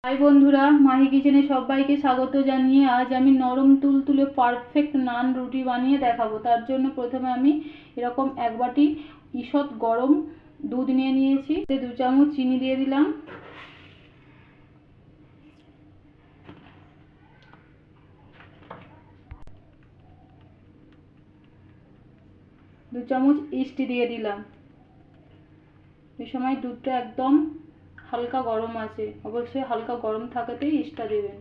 High বন্ধুরা, মাহি কিচেনে সবাইকে স্বাগত জানিয়ে আজ আমি নরম তুলতুলে পারফেক্ট নান রুটি বানিয়ে দেখাবো। তার জন্য প্রথমে আমি এরকম এক বাটি ঈষৎ গরম দুধ নিয়ে নিয়েছি। 2 চামচ চিনি দিয়ে দিলাম, 2 চামচ ইস্ট দিয়ে দিলাম। এই সময় দুধটা একদম হালকা গরম আছে, অবশ্যই হালকা গরম থাকাতেই ইস্টটা দেবেন।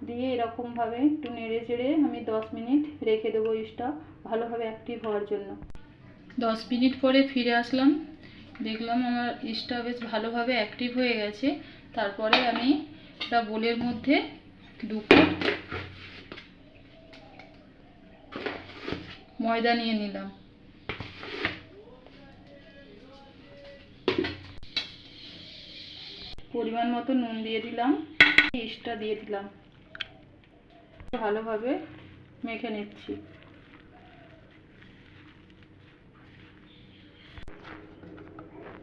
দিয়ে এরকমভাবে একটু নেড়ে চেড়ে আমি 10 মিনিট রেখে দেবো ইস্টটা ভালোভাবে অ্যাক্টিভ হওয়ার জন্য। 10 মিনিট পরে ফিরে আসলাম, দেখলাম আমার ইস্টটা বেশ ভালোভাবে অ্যাক্টিভ হয়ে গেছে। তারপরে আমি একটা বোলের মধ্যে 2 কাপ ময়দা নিয়ে নিলাম। পরিমাণ মতো নুন দিয়ে দিলাম, ইস্টটা দিয়ে দিলাম, ভালোভাবে মেখে নিচ্ছি।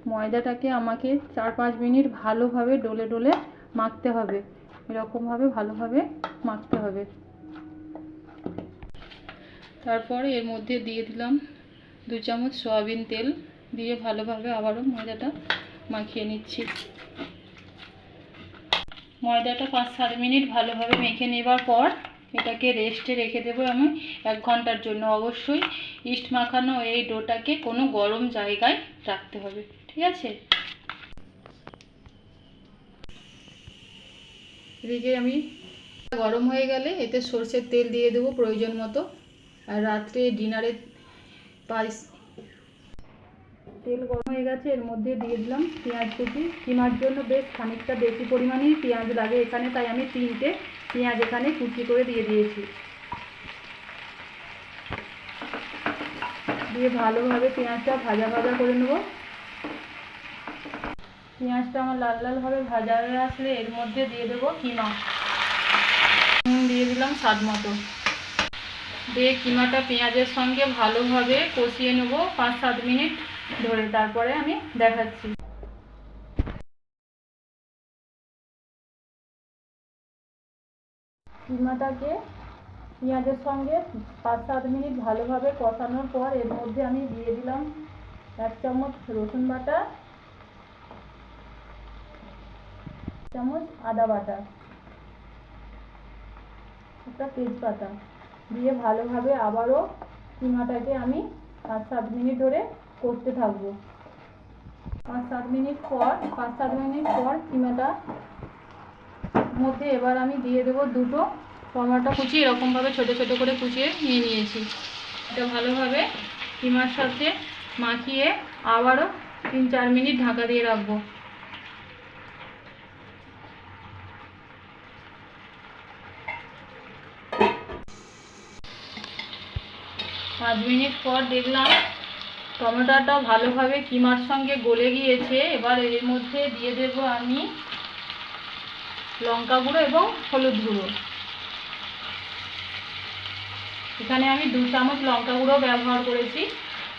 ময়দাটাকে আমাকে 4-5 মিনিট ভালোভাবে ডলে ডলে মাখতে হবে, এরকমভাবে ভালোভাবে মাখতে হবে। তারপরে এর মধ্যে দিয়ে দিলাম 2 চামচ সয়াবিন তেল, দিয়ে ভালোভাবে আবারও ময়দাটা মাখিয়ে নিচ্ছি। ময়দাটা 5-7 মিনিট ভালোভাবে মেখে নেবার পর এটাকে রেস্টে রেখে দেবো আমি 1 ঘন্টার জন্য। অবশ্যই ইস্ট মাখানো এই ডোটাকে কোনো গরম জায়গায় রাখতে হবে, ঠিক আছে? এদিকে আমি গরম হয়ে গেলে এতে সরষের তেল দিয়ে দেবো প্রয়োজন মতো। আর রাত্রে ডিনারে তেল গরম হয়ে গেছে, এর মধ্যে দিয়ে দিলাম পেঁয়াজ কুচি। কিমার জন্য বেশ খানিকটা বেশি পরিমাণেই পেঁয়াজ লাগে এখানে, তাই আমি 3টে পেঁয়াজ এখানে কুচি করে দিয়ে দিয়েছি। দিয়ে ভালোভাবে পেঁয়াজটা ভাজা ভাজা করে নেব। পেঁয়াজটা আমার লাল লালভাবে ভাজা হয়ে আসলে এর মধ্যে দিয়ে দেবো কিমা। নুন দিয়ে দিলাম স্বাদ মতো। দিয়ে কিমাটা পেঁয়াজের সঙ্গে ভালোভাবে কষিয়ে নেব 5-7 মিনিট ধরে, তারপরে আমি দেখাচ্ছি। কিমাটাকে পেঁয়াজের সঙ্গে 5-7 মিনিট ভালোভাবে কষানোর পর এর মধ্যে আমি দিয়ে দিলাম 1 চামচ রসুন বাটা, 1 চামচ আদা বাটা, একটা তেজপাতা দিয়ে ভালোভাবে আবারও কিমাটাকে আমি 5-7 মিনিট ধরে কষতে থাকবো। 5-7 মিনিট পর কিমাটা মধ্যে এবার আমি দিয়ে দেবো 2টো টমেটো কুচি, এরকমভাবে ছোট ছোট করে কুচিয়ে নিয়ে নিয়েছি। এটা ভালোভাবে কিমার সাথে মাখিয়ে আবারও 3-4 মিনিট ঢাকা দিয়ে রাখবো। 5 মিনিট পর দেখলাম টমেটোটা ভালোভাবে কিমার সঙ্গে গলে গিয়েছে। এবার এর মধ্যে দিয়ে দেব আমি লঙ্কা গুঁড়ো এবং হলুদ গুঁড়ো। এখানে আমি 2 চামচ লঙ্কা গুঁড়ো ব্যবহার করেছি,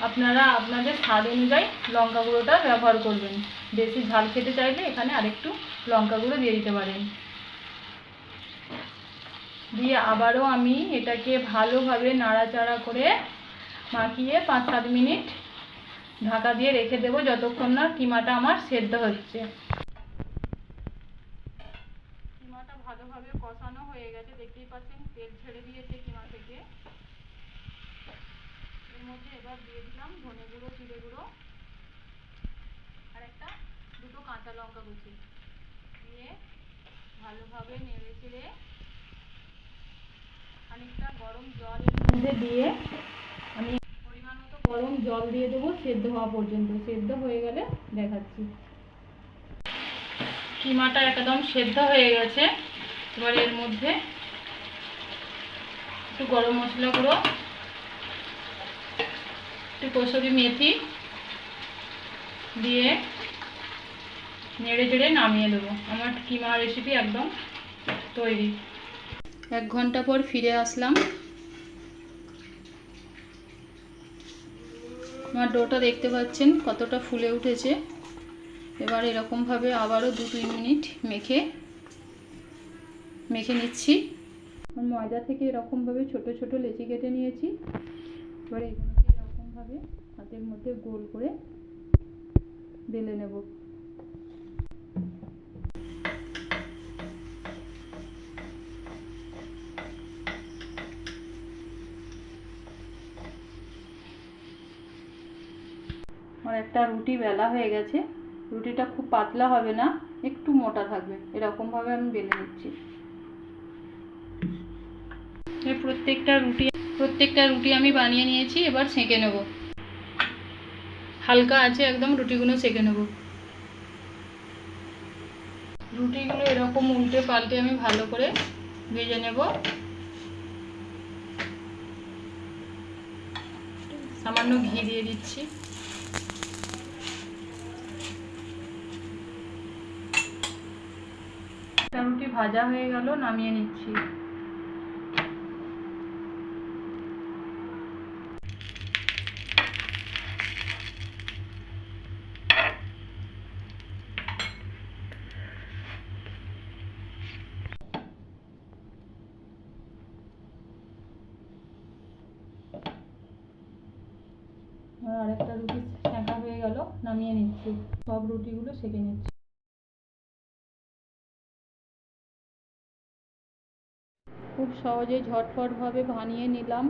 আপনারা আপনাদের স্বাদ অনুযায়ী লঙ্কা গুঁড়োটা ব্যবহার করবেন। বেশি ঝাল খেতে চাইলে এখানে আরেকটু লঙ্কা গুঁড়ো দিয়ে দিতে পারেন। দিয়ে আবারও আমি এটাকে ভালোভাবে নাড়াচাড়া করে মাখিয়ে 5-7 মিনিট ঢাকা দিয়ে রেখে দেবো, যতক্ষণ না কিমাটা আমার সেদ্ধ হচ্ছে। কিমাটা ভালোভাবে কষানো হয়ে গেছে, দেখতেই পাচ্ছেন তেল ছেড়ে দিয়েছে কিমা থেকে। এর মধ্যে এবার দিয়ে দিলাম ধনে গুঁড়ো, জিরে গুঁড়ো আর 2টো কাঁচা লঙ্কা কুচি দিয়ে ভালোভাবে নেড়ে চেড়ে খানিকটা গরম জল এর মধ্যে দিয়ে আমি পরিমাণ মতো গরম জল দিয়ে দেবো সেদ্ধ হওয়া পর্যন্ত। সেদ্ধ হয়ে গেলে দেখাচ্ছি। কিমাটা একদম সেদ্ধ হয়ে গেছে। এবার এর মধ্যে একটু গরম মশলা গুঁড়ো, একটু কসুরি মেথি দিয়ে নেড়ে চেড়ে নামিয়ে দেবো। আমার কিমা রেসিপি একদম তৈরি। 1 ঘন্টা পর ফিরে আসলাম। আমার ডোটা দেখতে পাচ্ছেন কতটা ফুলে উঠেছে। এবার এরকমভাবে আবারও 2-3 মিনিট মেখে মেখে নিচ্ছি। ময়দা থেকে এরকমভাবে ছোট ছোট লেচি কেটে নিয়েছি। এবারে এগুলোকে এরকমভাবে হাতের মধ্যে গোল করে বেলে নেব। আমার একটা রুটি বেলা হয়ে গেছে। রুটিটা খুব পাতলা হবে না, একটু মোটা থাকবে, এরকমভাবে আমি বেলে নিচ্ছি। প্রত্যেকটা রুটি আমি বানিয়ে নিয়েছি। এবার সেঁকে নেব। হালকা আছে একদম, রুটিগুলো সেঁকে নেব। রুটিগুলো এরকম উল্টে পাল্টে আমি ভালো করে ভেজে নেব। সামান্য ঘি দিয়ে দিচ্ছি। একটা রুটি ভাজা হয়ে গেল, নামিয়ে নিচ্ছি। আরেকটা রুটি সেঁকা হয়ে গেল, নামিয়ে নিচ্ছি। সব রুটিগুলো সেঁকে নিচ্ছি। খুব সহজে ঝটফটভাবে বানিয়ে নিলাম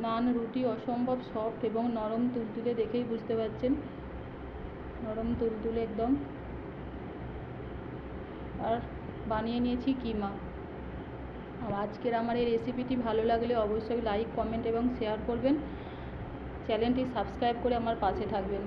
নান রুটি। অসম্ভব সফট এবং নরম তুলতুলে, দেখেই বুঝতে পারছেন, নরম তুলতুলে একদম। আর বানিয়ে নিয়েছি কিমা। আর আজকের আমার এই রেসিপিটি ভালো লাগলে অবশ্যই লাইক, কমেন্ট এবং শেয়ার করবেন। চ্যানেলটি সাবস্ক্রাইব করে আমার পাশে থাকবেন।